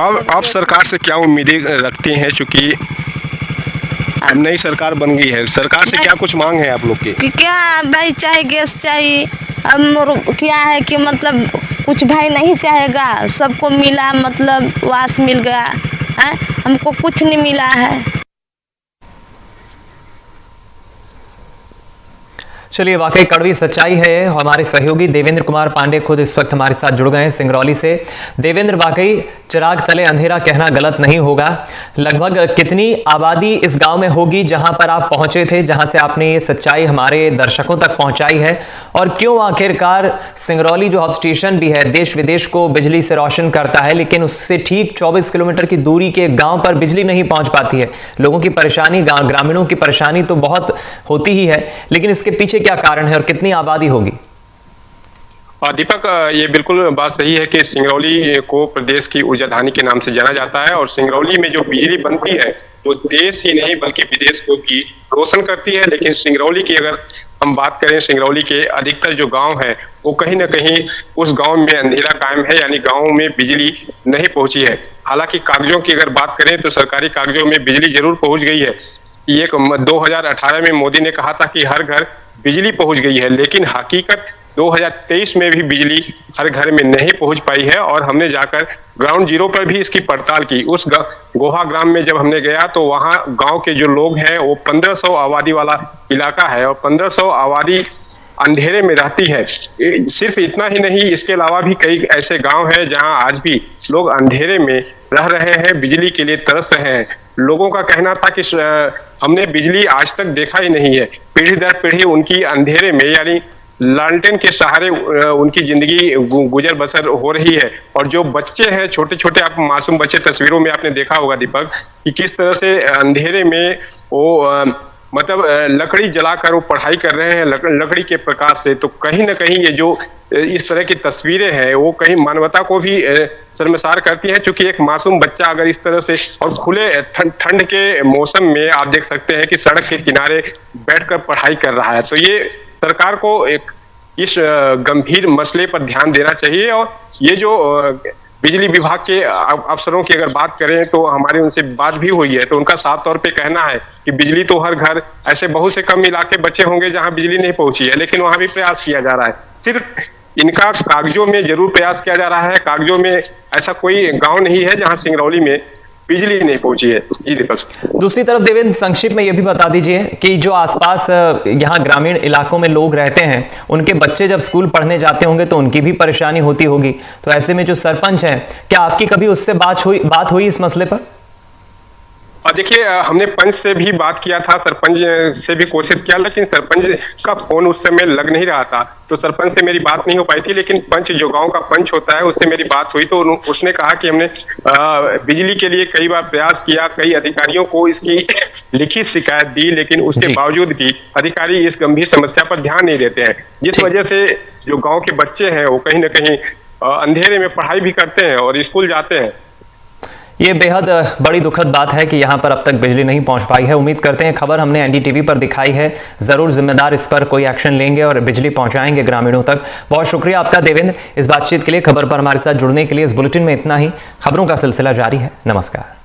आप सरकार से क्या उम्मीदें रखते हैं, चूँकि अब नई सरकार बन गई है, सरकार से क्या कुछ मांग है आप लोग की? कि क्या भाई, चाहे गैस चाहिए, अब क्या है कि मतलब कुछ भाई नहीं चाहेगा, सबको मिला, मतलब वास मिल गया है, हमको कुछ नहीं मिला है। चलिए, वाकई कड़वी सच्चाई है। हमारे सहयोगी देवेंद्र कुमार पांडे खुद इस वक्त हमारे साथ जुड़ गए हैं सिंगरौली से। देवेंद्र, वाकई चिराग तले अंधेरा कहना गलत नहीं होगा। लगभग कितनी आबादी इस गांव में होगी जहां पर आप पहुंचे थे, जहां से आपने ये सच्चाई हमारे दर्शकों तक पहुंचाई है, और क्यों आखिरकार सिंगरौली जो हब स्टेशन भी है, देश विदेश को बिजली से रोशन करता है, लेकिन उससे ठीक 24 किलोमीटर की दूरी के गाँव पर बिजली नहीं पहुंच पाती है? लोगों की परेशानी, ग्रामीणों की परेशानी तो बहुत होती ही है, लेकिन इसके पीछे क्या कारण है और कितनी आबादी होगी? दीपक, ये बिल्कुल बात सही है कि सिंगरौली को प्रदेश की ऊर्जाधानी के नाम से जाना जाता है, और सिंगरौली में जो बिजली बनती है वो देश ही नहीं बल्कि विदेश को भी रोशन करती है। लेकिन सिंगरौली की अगर हम बात करें, सिंगरौली के अधिकतर जो गांव है वो कहीं ना कहीं उस गांव में अंधेरा कायम है, यानी गांव में बिजली नहीं पहुंची है। हालांकि कागजों की अगर बात करें तो सरकारी कागजों में बिजली जरूर पहुंच गई है। ये 2018 में मोदी ने कहा था कि हर घर बिजली पहुंच गई है, लेकिन हकीकत 2023 में भी बिजली हर घर में नहीं पहुंच पाई है। और हमने जाकर ग्राउंड जीरो पर भी इसकी पड़ताल की। उस गोहा ग्राम में जब हमने गया तो वहां गांव के जो लोग हैं वो 1500 आबादी वाला इलाका है, और 1500 आबादी अंधेरे में रहती है। सिर्फ इतना ही नहीं, इसके अलावा भी कई ऐसे गांव हैं जहां आज भी लोग अंधेरे में रह रहे हैं, बिजली के लिए तरस रहे हैं। लोगों का कहना था कि हमने बिजली आज तक देखा ही नहीं है। पीढ़ी दर पीढ़ी उनकी अंधेरे में, यानी लालटेन के सहारे उनकी जिंदगी गुजर बसर हो रही है। और जो बच्चे हैं, छोटे छोटे, आप मासूम बच्चे, तस्वीरों में आपने देखा होगा दीपक, कि किस तरह से अंधेरे में वो मतलब लकड़ी जलाकर वो पढ़ाई कर रहे हैं, लकड़ी के प्रकाश से। तो कहीं ना कहीं ये जो इस तरह की तस्वीरें हैं वो कहीं मानवता को भी शर्मसार करती है, क्योंकि एक मासूम बच्चा अगर इस तरह से, और खुले ठंड के मौसम में आप देख सकते हैं कि सड़क के किनारे बैठकर पढ़ाई कर रहा है। तो ये सरकार को एक इस गंभीर मसले पर ध्यान देना चाहिए। और ये जो बिजली विभाग के अफसरों की अगर बात करें तो हमारी उनसे बात भी हुई है, तो उनका साफ तौर पे कहना है कि बिजली तो हर घर, ऐसे बहुत से कम इलाके बचे होंगे जहां बिजली नहीं पहुंची है, लेकिन वहां भी प्रयास किया जा रहा है। सिर्फ इनका कागजों में जरूर प्रयास किया जा रहा है, कागजों में ऐसा कोई गांव नहीं है जहां सिंगरौली में बिजली नहीं पहुंची है। जी दीपक। दूसरी तरफ देवेंद्र, संक्षिप्त में यह भी बता दीजिए कि जो आसपास यहाँ ग्रामीण इलाकों में लोग रहते हैं, उनके बच्चे जब स्कूल पढ़ने जाते होंगे तो उनकी भी परेशानी होती होगी। तो ऐसे में जो सरपंच हैं, क्या आपकी कभी उससे बात हुई इस मसले पर? और देखिए, हमने पंच से भी बात किया था, सरपंच से भी कोशिश किया, लेकिन सरपंच का फोन उस समय लग नहीं रहा था, तो सरपंच से मेरी बात नहीं हो पाई थी। लेकिन पंच, जो गांव का पंच होता है, उससे मेरी बात हुई, तो उसने कहा कि हमने बिजली के लिए कई बार प्रयास किया, कई अधिकारियों को इसकी लिखित शिकायत दी, लेकिन उसके बावजूद भी अधिकारी इस गंभीर समस्या पर ध्यान नहीं देते हैं, जिस वजह से जो गाँव के बच्चे हैं वो कहीं ना कहीं अंधेरे में पढ़ाई भी करते हैं और स्कूल जाते हैं। ये बेहद बड़ी दुखद बात है कि यहाँ पर अब तक बिजली नहीं पहुँच पाई है। उम्मीद करते हैं खबर हमने एनडीटीवी पर दिखाई है, ज़रूर जिम्मेदार इस पर कोई एक्शन लेंगे और बिजली पहुँचाएंगे ग्रामीणों तक। बहुत शुक्रिया आपका देवेंद्र, इस बातचीत के लिए। खबर पर हमारे साथ जुड़ने के लिए। इस बुलेटिन में इतना ही। खबरों का सिलसिला जारी है। नमस्कार।